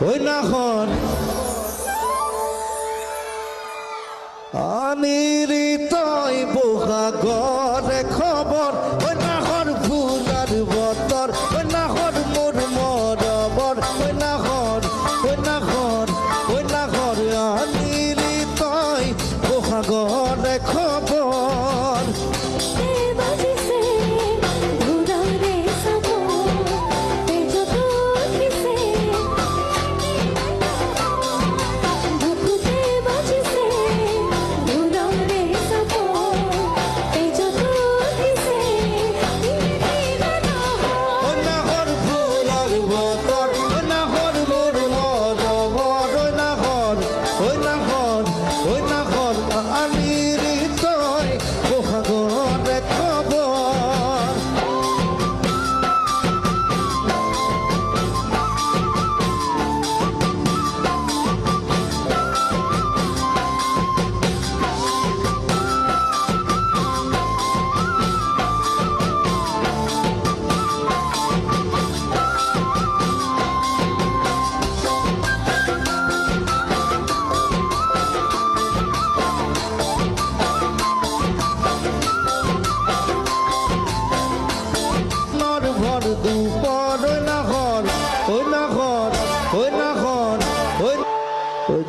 ওই নাখন আনিরি তই বহাগরে খবর ওই নাখন ফুলার বতর ওই নাখন মোর মরবর ওই নাখন আনিরি তই বহাগরে খবর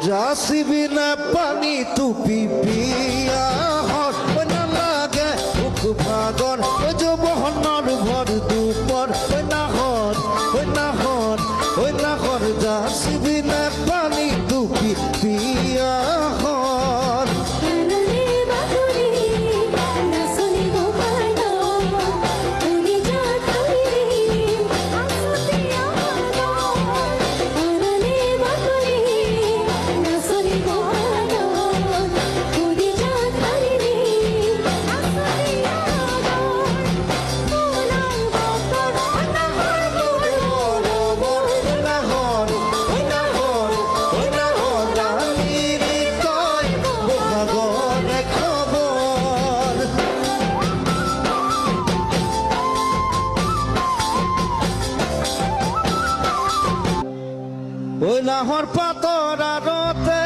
যাসিবি না পানি তুপি পিয়া হর ওই না লাগে বুক ভাগর ওই যে বহনর ভর দুপর ওই না হর যাসিবি না পানি তুপি পিয়া হর ওই নাহর পাতর আরতে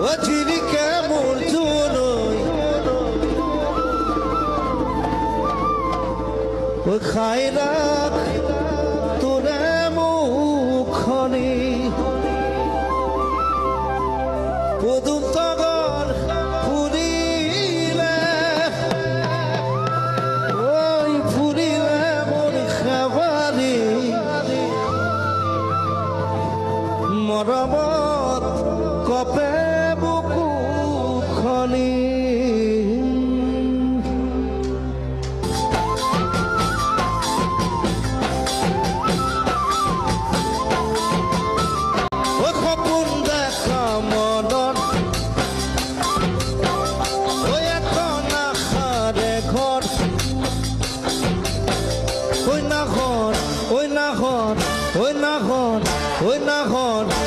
ও চিরিকে মোর জুনই ও খাই রাখ তোরে মুখনি পদুম তগর ফুরিলে ওই ফুরিলে মোর খাবারি মরমত কপে বুকু খনি ও খপুন দেখা মনত ওই এখন আখারে ঘর ওই নাখন